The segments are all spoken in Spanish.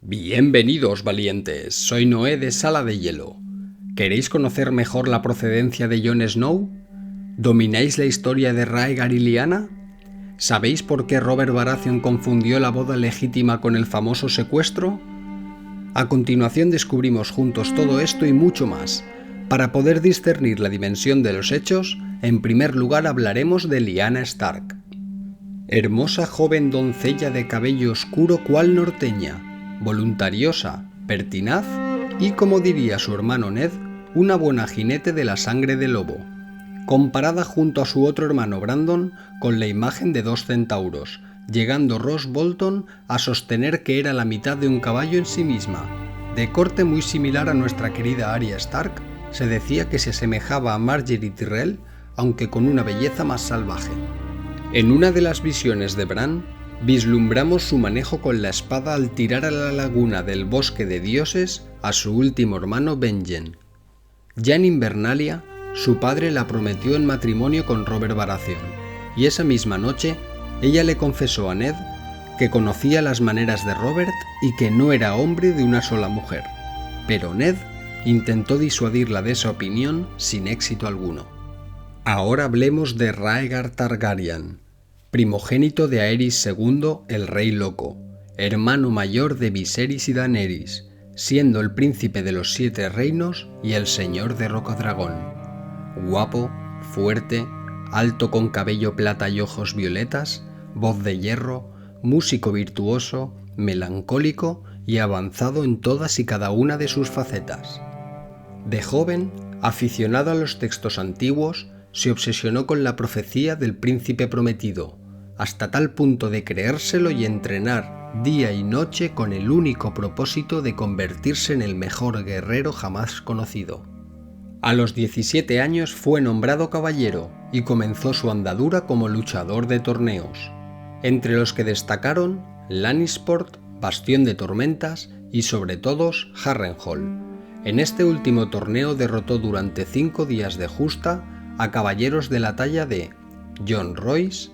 Bienvenidos, valientes. Soy Noé de Sala de Hielo. ¿Queréis conocer mejor la procedencia de Jon Snow? ¿Domináis la historia de Rhaegar y Lyanna? ¿Sabéis por qué Robert Baratheon confundió la boda legítima con el famoso secuestro? A continuación descubrimos juntos todo esto y mucho más. Para poder discernir la dimensión de los hechos, en primer lugar hablaremos de Lyanna Stark. Hermosa joven doncella de cabello oscuro cual norteña, voluntariosa, pertinaz y, como diría su hermano Ned, una buena jinete de la sangre de lobo, comparada junto a su otro hermano Brandon con la imagen de dos centauros, llegando Roose Bolton a sostener que era la mitad de un caballo en sí misma. De corte muy similar a nuestra querida Arya Stark, se decía que se asemejaba a Margaery Tyrell, aunque con una belleza más salvaje. En una de las visiones de Bran, vislumbramos su manejo con la espada al tirar a la laguna del Bosque de Dioses a su último hermano Benjen. Ya en Invernalia, su padre la prometió en matrimonio con Robert Baratheon, y esa misma noche ella le confesó a Ned que conocía las maneras de Robert y que no era hombre de una sola mujer. Pero Ned intentó disuadirla de esa opinión sin éxito alguno. Ahora hablemos de Rhaegar Targaryen, primogénito de Aerys II, el Rey Loco, hermano mayor de Viserys y Daenerys, siendo el príncipe de los 7 reinos y el señor de Rocadragón. Guapo, fuerte, alto con cabello plata y ojos violetas, voz de hierro, músico virtuoso, melancólico y avanzado en todas y cada una de sus facetas. De joven, aficionado a los textos antiguos, se obsesionó con la profecía del príncipe prometido, hasta tal punto de creérselo y entrenar día y noche con el único propósito de convertirse en el mejor guerrero jamás conocido. A los 17 años fue nombrado caballero y comenzó su andadura como luchador de torneos, entre los que destacaron Lannisport, Bastión de Tormentas y sobre todos Harrenhal. En este último torneo derrotó durante 5 días de justa a caballeros de la talla de Jon Royce,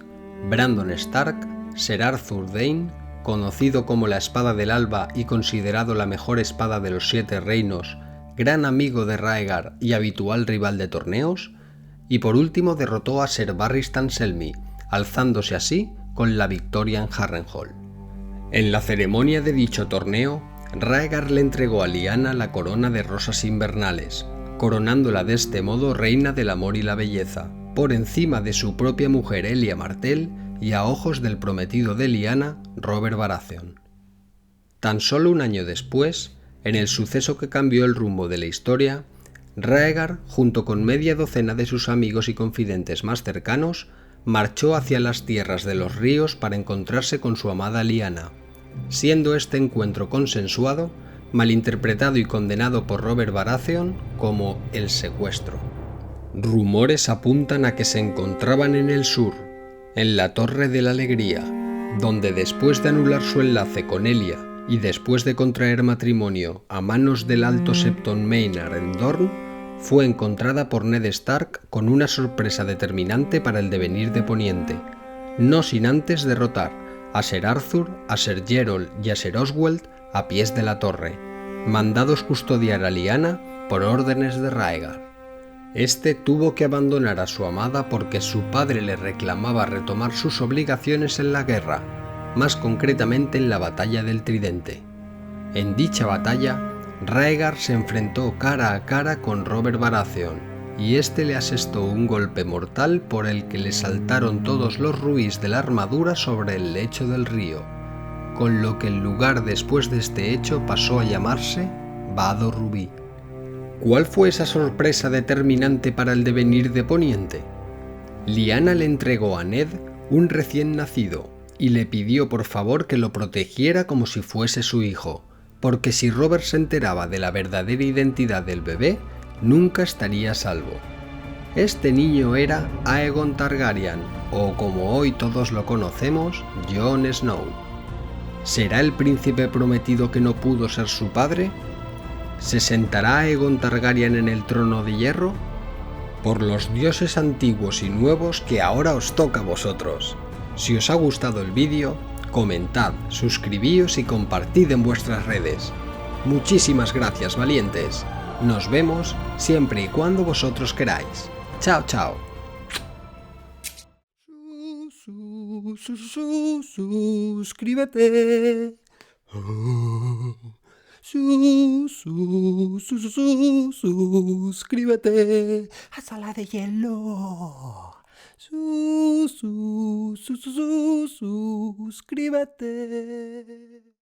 Brandon Stark, Ser Arthur Dayne, conocido como la Espada del Alba y considerado la mejor espada de los 7 reinos, gran amigo de Rhaegar y habitual rival de torneos, y por último derrotó a Ser Barristan Selmy, alzándose así con la victoria en Harrenhal. En la ceremonia de dicho torneo, Rhaegar le entregó a Lyanna la corona de rosas invernales, coronándola de este modo reina del amor y la belleza, por encima de su propia mujer Elia Martell y a ojos del prometido de Lyanna, Robert Baratheon. Tan solo un año después, en el suceso que cambió el rumbo de la historia, Rhaegar, junto con media docena de sus amigos y confidentes más cercanos, marchó hacia las tierras de los ríos para encontrarse con su amada Lyanna, siendo este encuentro consensuado, malinterpretado y condenado por Robert Baratheon como el secuestro. Rumores apuntan a que se encontraban en el sur, en la Torre de la Alegría, donde después de anular su enlace con Elia y después de contraer matrimonio a manos del alto Septon Maynard en Dorne, fue encontrada por Ned Stark con una sorpresa determinante para el devenir de Poniente, no sin antes derrotar a Ser Arthur, a Ser Geralt y a Ser Oswald a pies de la torre, mandados custodiar a Lyanna por órdenes de Rhaegar. Este tuvo que abandonar a su amada porque su padre le reclamaba retomar sus obligaciones en la guerra, más concretamente en la batalla del Tridente. En dicha batalla, Rhaegar se enfrentó cara a cara con Robert Baratheon, y este le asestó un golpe mortal por el que le saltaron todos los rubíes de la armadura sobre el lecho del río, con lo que el lugar después de este hecho pasó a llamarse Vado Rubí. ¿Cuál fue esa sorpresa determinante para el devenir de Poniente? Lyanna le entregó a Ned un recién nacido y le pidió por favor que lo protegiera como si fuese su hijo, porque si Robert se enteraba de la verdadera identidad del bebé, nunca estaría a salvo. Este niño era Aegon Targaryen, o como hoy todos lo conocemos, Jon Snow. ¿Será el príncipe prometido que no pudo ser su padre? ¿Se sentará Aegon Targaryen en el trono de hierro? Por los dioses antiguos y nuevos que ahora os toca a vosotros. Si os ha gustado el vídeo, Comentad, suscribíos y compartid en vuestras redes. Muchísimas gracias, valientes. Nos vemos siempre y cuando vosotros queráis. Chao, chao. Suscríbete. Suscríbete a Sala de Hielo. Suscríbete.